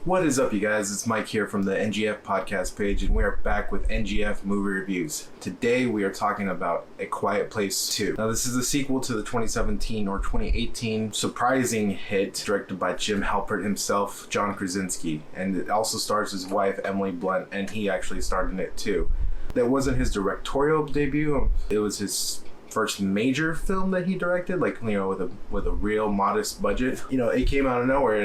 What is up, you guys? It's Mike here from the N.G.F podcast page, and we are back with N.G.F movie reviews. Today we are talking about A Quiet Place 2. Now, this is a sequel to the 2017 or 2018 surprising hit directed by Jim Halpert himself, John Krasinski, and it also stars his wife, Emily Blunt, and he actually starred in it too. That wasn't his directorial debut. It was his first major film that he directed, with a real modest budget. It came out of nowhere.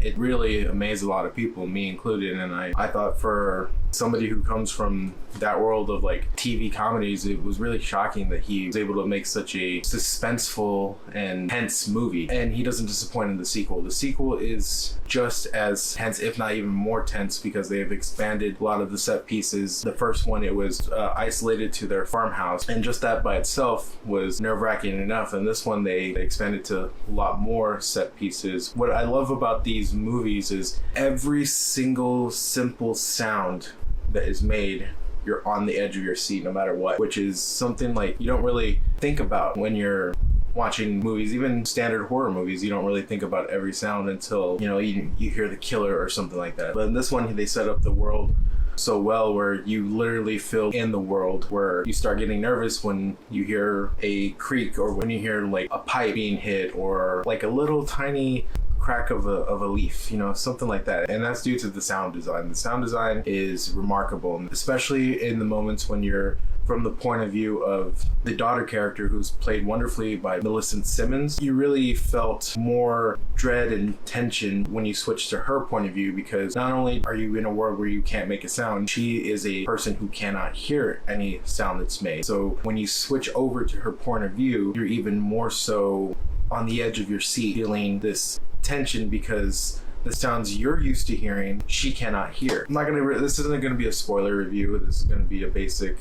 It really amazed a lot of people, me included, and I thought for somebody who comes from that world of TV comedies, it was really shocking that he was able to make such a suspenseful and tense movie, and he doesn't disappoint in the sequel. The sequel is just as tense, if not even more tense, because they have expanded a lot of the set pieces. The first one, it was isolated to their farmhouse, and just that by itself was nerve-wracking enough, and this one they expanded to a lot more set pieces. What I love about these movies is every single simple sound that is made, you're on the edge of your seat no matter what, which is something you don't really think about when you're watching movies. Even standard horror movies, you don't really think about every sound until you hear the killer or something like that. But in this one, they set up the world so well where you literally feel in the world, where you start getting nervous when you hear a creak or when you hear a pipe being hit or a little tiny crack of a leaf, something like that. And that's due to the sound design. The sound design is remarkable, especially in the moments when you're from the point of view of the daughter character, who's played wonderfully by Millicent Simmons. You really felt more dread and tension when you switch to her point of view, because not only are you in a world where you can't make a sound, she is a person who cannot hear any sound that's made. So when you switch over to her point of view, you're even more so on the edge of your seat, feeling this tension, because the sounds you're used to hearing, she cannot hear. This isn't gonna be a spoiler review. This is gonna be a basic,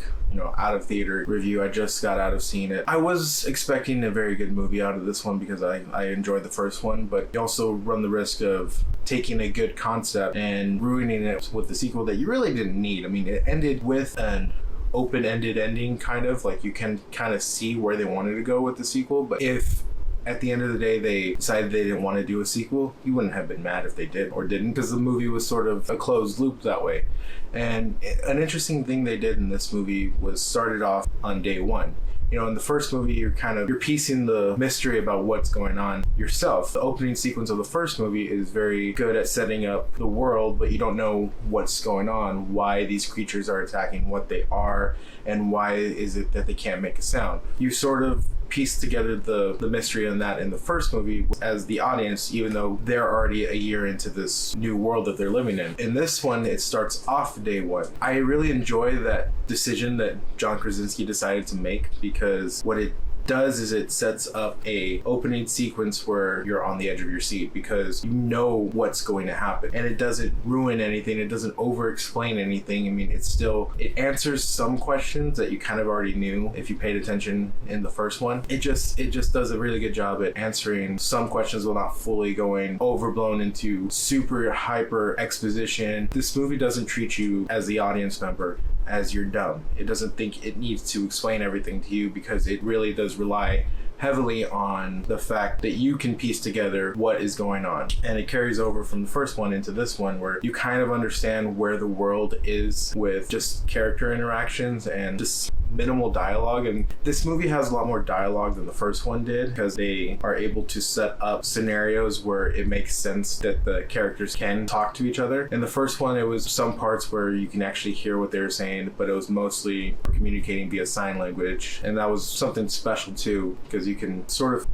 out of theater review. I just got out of seeing it. I was expecting a very good movie out of this one because I enjoyed the first one, but you also run the risk of taking a good concept and ruining it with the sequel that you really didn't need. It ended with an open-ended ending, kind of. You can kind of see where they wanted to go with the sequel, but if at the end of the day they decided they didn't want to do a sequel, you wouldn't have been mad if they did or didn't, because the movie was sort of a closed loop that way. And an interesting thing they did in this movie was started off on day one. In the first movie, you're piecing the mystery about what's going on yourself. The opening sequence of the first movie is very good at setting up the world, but you don't know what's going on, why these creatures are attacking, what they are, and why is it that they can't make a sound. You sort of piece together the mystery on that in the first movie as the audience, even though they're already a year into this new world that they're living in. In this one, it starts off day one. I really enjoy that decision that John Krasinski decided to make, because what it does is it sets up a opening sequence where you're on the edge of your seat, because you know what's going to happen, and it doesn't ruin anything, it doesn't over explain anything. It answers some questions that you kind of already knew if you paid attention in the first one. It just does a really good job at answering some questions while not fully going overblown into super hyper exposition. This movie doesn't treat you as the audience member as you're dumb. It doesn't think it needs to explain everything to you, because it really does rely heavily on the fact that you can piece together what is going on. And it carries over from the first one into this one, where you kind of understand where the world is with just character interactions and just minimal dialogue. And this movie has a lot more dialogue than the first one did, because they are able to set up scenarios where it makes sense that the characters can talk to each other. In the first one, it was some parts where you can actually hear what they were saying, but it was mostly communicating via sign language, and that was something special too, because you can sort of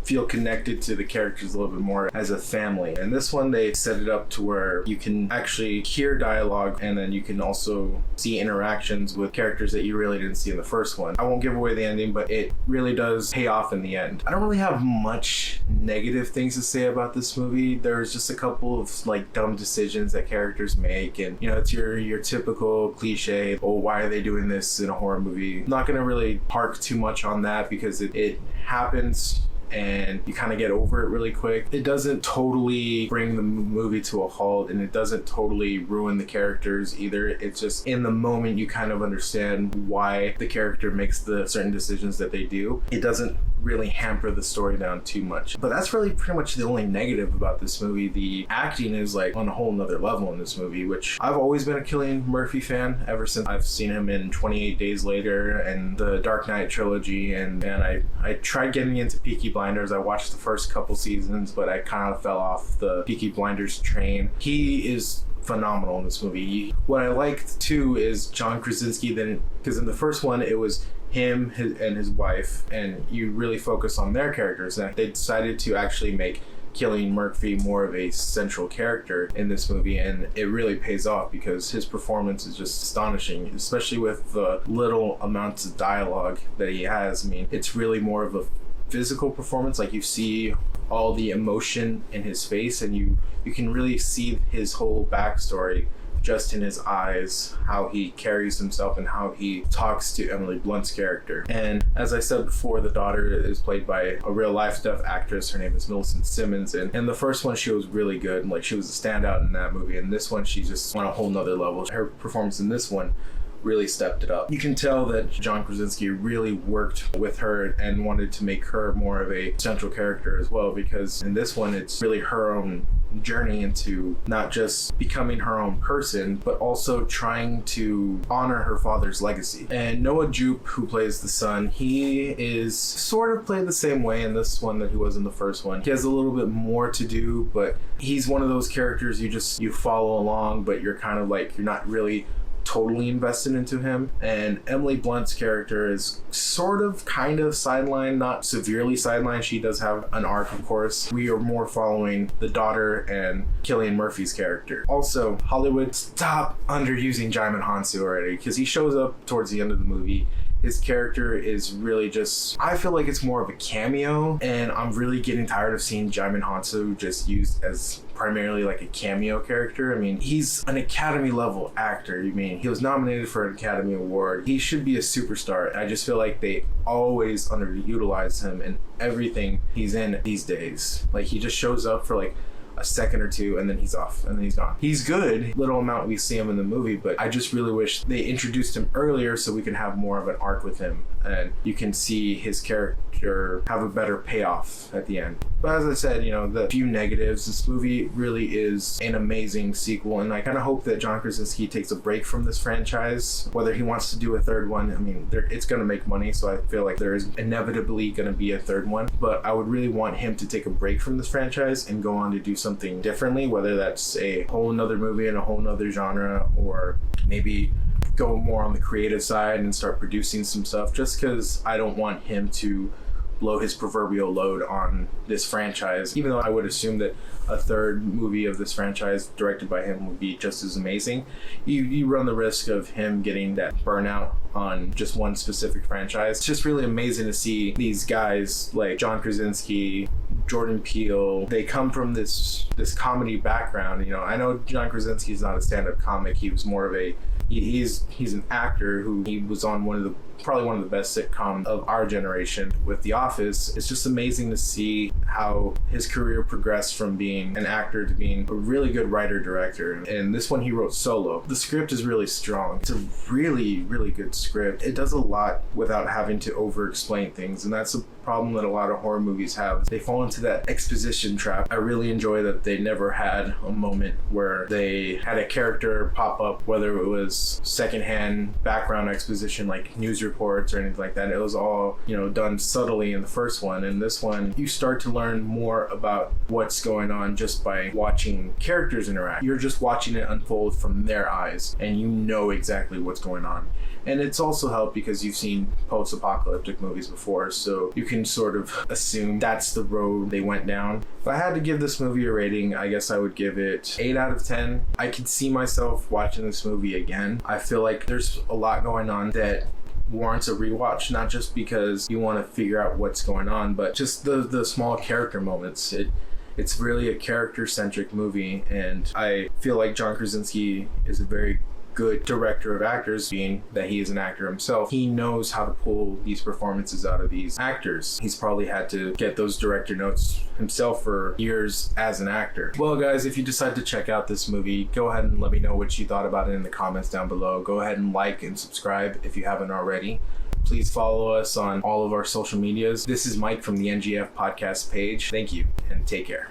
feel connected to the characters a little bit more as a family. And this one, they set it up to where you can actually hear dialogue, and then you can also see interactions with characters that you really didn't see in the first one. I won't give away the ending, but it really does pay off in the end. I don't really have much negative things to say about this movie. There's just a couple of dumb decisions that characters make, and it's your typical cliche, oh, why are they doing this in a horror movie? I'm not gonna really park too much on that, because it happens and you kind of get over it really quick. It doesn't totally bring the movie to a halt, and it doesn't totally ruin the characters either. It's just in the moment you kind of understand why the character makes the certain decisions that they do. It doesn't really hamper the story down too much. But that's really pretty much the only negative about this movie. The acting is like on a whole nother level in this movie, which I've always been a Cillian Murphy fan ever since I've seen him in 28 Days Later and the Dark Knight trilogy, and I tried getting into Peaky Blinders. I watched the first couple seasons, but I kind of fell off the Peaky Blinders train. He is phenomenal in this movie. What I liked too is John Krasinski, then, because in the first one it was him and his wife, and you really focus on their characters, and they decided to actually make Cillian Murphy more of a central character in this movie, and it really pays off because his performance is just astonishing, especially with the little amounts of dialogue that he has. I mean, it's really more of a physical performance. Like, you see all the emotion in his face, and you can really see his whole backstory just in his eyes, how he carries himself and how he talks to Emily Blunt's character. And as I said before, the daughter is played by a real life deaf actress. Her name is Millicent Simmons, and in the first one she was really good. Like, she was a standout in that movie, and this one she just on a whole nother level. Her performance in this one really stepped it up. You can tell that John Krasinski really worked with her and wanted to make her more of a central character as well, because in this one it's really her own journey into not just becoming her own person, but also trying to honor her father's legacy. And Noah Jupe, who plays the son, he is sort of played the same way in this one that he was in the first one. He has a little bit more to do, but he's one of those characters you follow along, but you're kind of like, you're not really totally invested into him. And Emily Blunt's character is sort of kind of sidelined, not severely sidelined. She does have an arc, of course. We are more following the daughter and Cillian Murphy's character. Also, Hollywood, stop underusing Jaimin Hansu already, because he shows up towards the end of the movie. His character is really just, I feel like it's more of a cameo, and I'm really getting tired of seeing Jaimin Hansu just used as primarily like a cameo character. I mean, he's an Academy level actor. I mean, he was nominated for an Academy Award. He should be a superstar. I just feel like they always underutilize him in everything he's in these days. Like, he just shows up for like a second or two, and then he's off, and then he's gone. He's good, little amount we see him in the movie, but I just really wish they introduced him earlier so we can have more of an arc with him, and you can see his character have a better payoff at the end. But as I said, the few negatives, this movie really is an amazing sequel, and I kind of hope that John Krasinski takes a break from this franchise, whether he wants to do a third one. I mean, it's going to make money, so I feel like there is inevitably going to be a third one, but I would really want him to take a break from this franchise and go on to do something differently, whether that's a whole nother movie in a whole nother genre, or maybe go more on the creative side and start producing some stuff, just because I don't want him to blow his proverbial load on this franchise, even though I would assume that a third movie of this franchise directed by him would be just as amazing. You run the risk of him getting that burnout on just one specific franchise. It's just really amazing to see these guys like John Krasinski, Jordan Peele. They come from this comedy background. I know John Krasinski is not a stand-up comic. He was more of he's an actor he was on probably one of the best sitcoms of our generation with The Office. It's just amazing to see how his career progressed from being an actor to being a really good writer-director. And this one he wrote solo. The script is really strong. It's a really, really good script. It does a lot without having to over-explain things, and that's a problem that a lot of horror movies have. They fall into that exposition trap. I really enjoy that they never had a moment where they had a character pop up, whether it was secondhand background exposition like news reports or anything like that. It was all, done subtly in the first one. In this one, you start to learn more about what's going on just by watching characters interact. You're just watching it unfold from their eyes, and you know exactly what's going on. And it's also helped because you've seen post-apocalyptic movies before, so you can sort of assume that's the road they went down. If I had to give this movie a rating, I guess I would give it 8 out of 10. I could see myself watching this movie again. I feel like there's a lot going on that warrants a rewatch, not just because you want to figure out what's going on, but just the small character moments. It's really a character-centric movie, and I feel like John Krasinski is a very good director of actors, being that he is an actor himself. He knows how to pull these performances out of these actors. He's probably had to get those director notes himself for years as an actor. Well, guys, if you decide to check out this movie, go ahead and let me know what you thought about it in the comments down below. Go ahead and like and subscribe if you haven't already. Please follow us on all of our social medias. This is Mike from the N.G.F podcast page. Thank you and take care.